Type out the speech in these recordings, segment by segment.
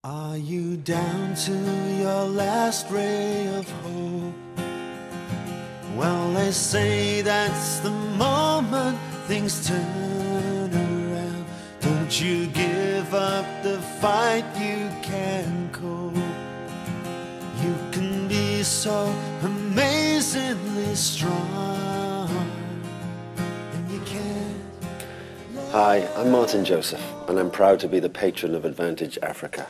Are you down to your last ray of hope? Well, they say that's the moment things turn around. Don't you give up the fight, you can cope. You can be so amazingly strong, and you can. Hi, I'm Martyn Joseph, and I'm proud to be the patron of Advantage Africa.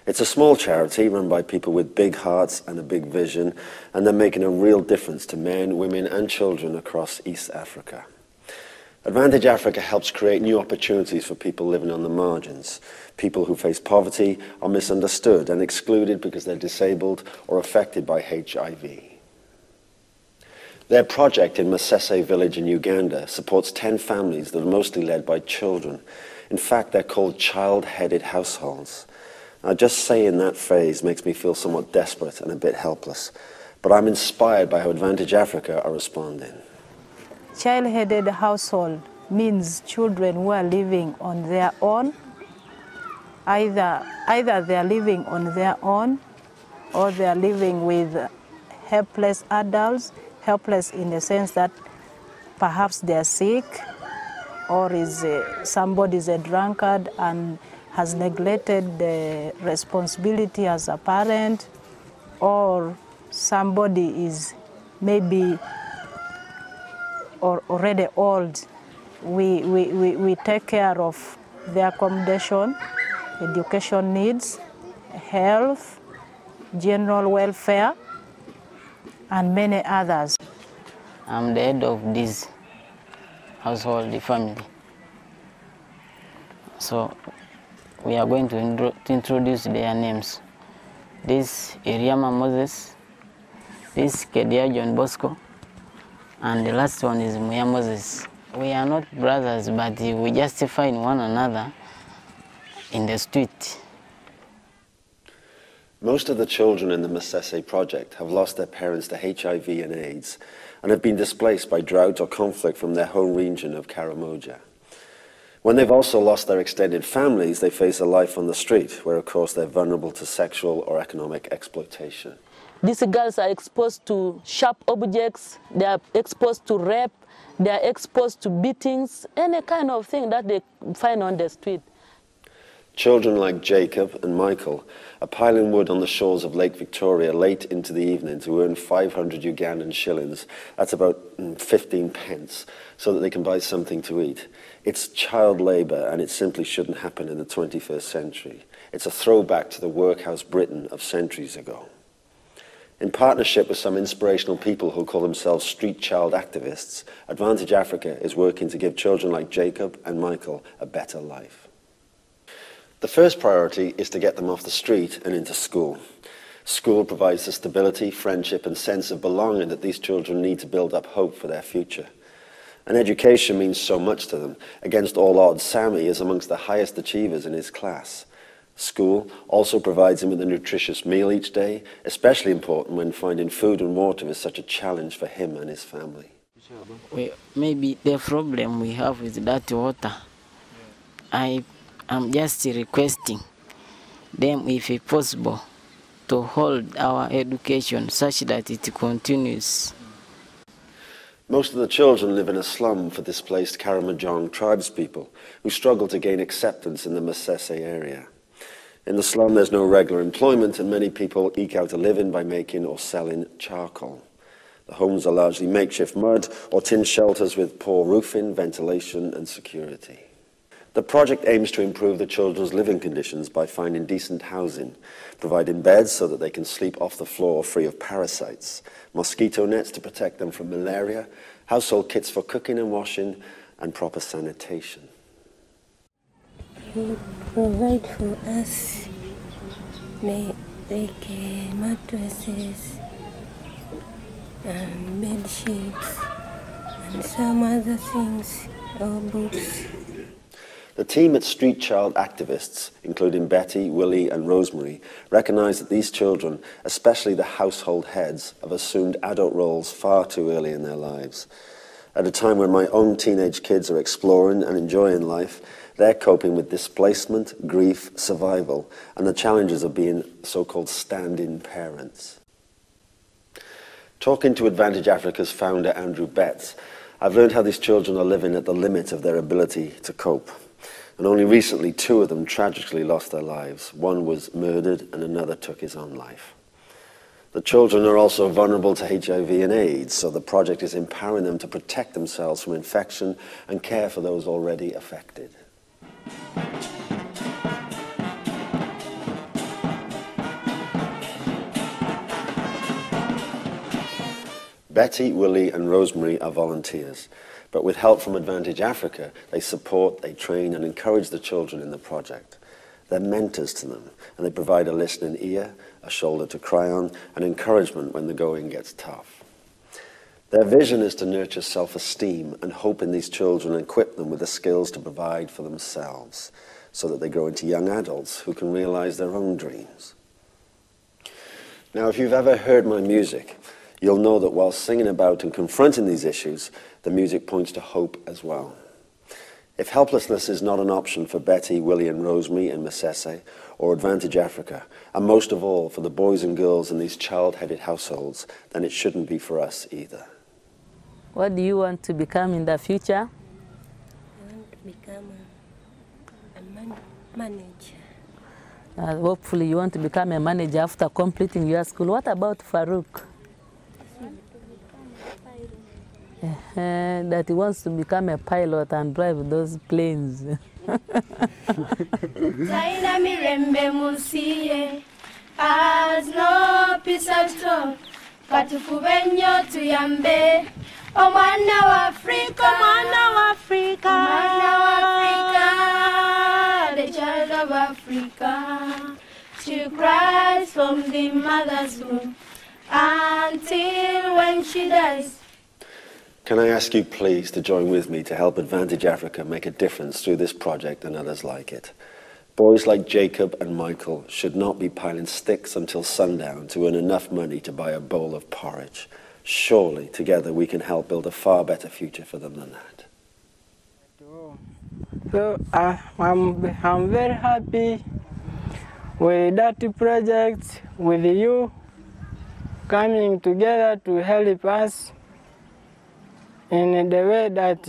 It's a small charity run by people with big hearts and a big vision, and they're making a real difference to men, women and children across East Africa. Advantage Africa helps create new opportunities for people living on the margins, people who face poverty, are misunderstood and excluded because they're disabled or affected by HIV. Their project in Masese village in Uganda supports 10 families that are mostly led by children. In fact, they're called child-headed households. Now, just saying that phrase makes me feel somewhat desperate and a bit helpless, but I'm inspired by how Advantage Africa are responding. Child-headed household means children who are living on their own. Either they are living on their own or they are living with helpless adults, helpless in the sense that perhaps they are sick, or somebody is a drunkard and has neglected the responsibility as a parent, or somebody is maybe already old. We take care of their accommodation, education needs, health, general welfare, and many others. I'm the head of this household, the family. So we are going to introduce their names. This Iriama Moses, this Kedia John Bosco, and the last one is Muya Moses. We are not brothers, but we justify one another in the street. Most of the children in the Masese project have lost their parents to HIV and AIDS and have been displaced by drought or conflict from their home region of Karamoja. When they've also lost their extended families, they face a life on the street, where of course they're vulnerable to sexual or economic exploitation. These girls are exposed to sharp objects, they are exposed to rape, they are exposed to beatings, any kind of thing that they find on the street. Children like Jacob and Michael are piling wood on the shores of Lake Victoria late into the evening to earn 500 Ugandan shillings, that's about 15 pence, so that they can buy something to eat. It's child labour, and it simply shouldn't happen in the 21st century. It's a throwback to the workhouse Britain of centuries ago. In partnership with some inspirational people who call themselves street child activists, Advantage Africa is working to give children like Jacob and Michael a better life. The first priority is to get them off the street and into school. School provides the stability, friendship and sense of belonging that these children need to build up hope for their future. And education means so much to them. Against all odds, Sammy is amongst the highest achievers in his class. School also provides him with a nutritious meal each day, especially important when finding food and water is such a challenge for him and his family. Maybe the problem we have is that water. I'm just requesting them, if it's possible, to hold our education such that it continues. Most of the children live in a slum for displaced Karamojong tribespeople who struggle to gain acceptance in the Masese area. In the slum there's no regular employment, and many people eke out a living by making or selling charcoal. The homes are largely makeshift mud or tin shelters with poor roofing, ventilation and security. The project aims to improve the children's living conditions by finding decent housing, providing beds so that they can sleep off the floor free of parasites, mosquito nets to protect them from malaria, household kits for cooking and washing, and proper sanitation. You provide for us like mattresses and bed sheets and some other things, or books. The team at Street Child Activists, including Betty, Willie and Rosemary, recognise that these children, especially the household heads, have assumed adult roles far too early in their lives. At a time when my own teenage kids are exploring and enjoying life, They're coping with displacement, grief, survival, and the challenges of being so-called stand-in parents. Talking to Advantage Africa's founder, Andrew Betts, I've learned how these children are living at the limit of their ability to cope. And only recently, 2 of them tragically lost their lives. One was murdered and another took his own life. The children are also vulnerable to HIV and AIDS, so the project is empowering them to protect themselves from infection and care for those already affected. Betty, Willie and Rosemary are volunteers, but with help from Advantage Africa, they support, they train and encourage the children in the project. They're mentors to them, and they provide a listening ear, a shoulder to cry on, and encouragement when the going gets tough. Their vision is to nurture self-esteem and hope in these children and equip them with the skills to provide for themselves, so that they grow into young adults who can realize their own dreams. Now, if you've ever heard my music, you'll know that while singing about and confronting these issues, the music points to hope as well. If helplessness is not an option for Betty, Willie and Rosemary in Masese or Advantage Africa, and most of all for the boys and girls in these child-headed households, then it shouldn't be for us either. What do you want to become in the future? I want to become a manager. Hopefully you want to become a manager after completing your school. What about Farouk? That he wants to become a pilot and drive those planes. Taina mirembe musiye, as no peace at all. Katufube nnyo tuyambe, omwana wa Africa, omwana wa Africa, omwana wa Africa, the child of Africa. She cries from the mother's womb until when she dies. Can I ask you please to join with me to help Advantage Africa make a difference through this project and others like it? Boys like Jacob and Michael should not be piling sticks until sundown to earn enough money to buy a bowl of porridge. Surely, together, we can help build a far better future for them than that. So I'm very happy with that project, with you coming together to help us in the way that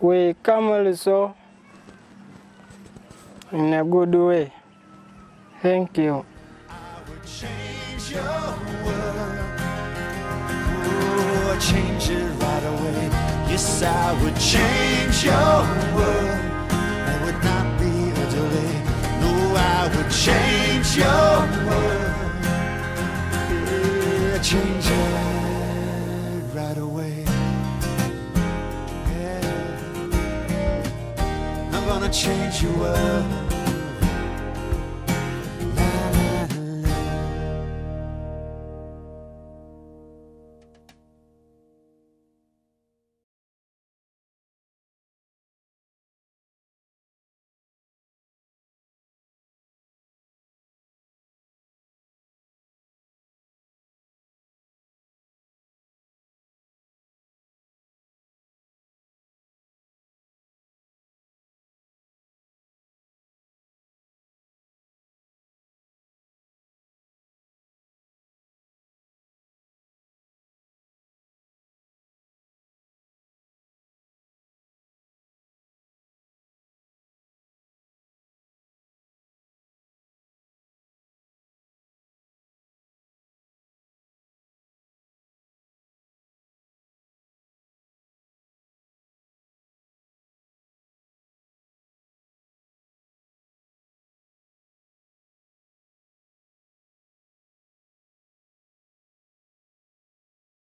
we come also in a good way. Thank you. I would change your world. Oh, I'd change it right away. Yes, I would change your world. There would not be a delay. No, I would change your world. Yeah, change it right away. Yeah. I'm gonna change your world.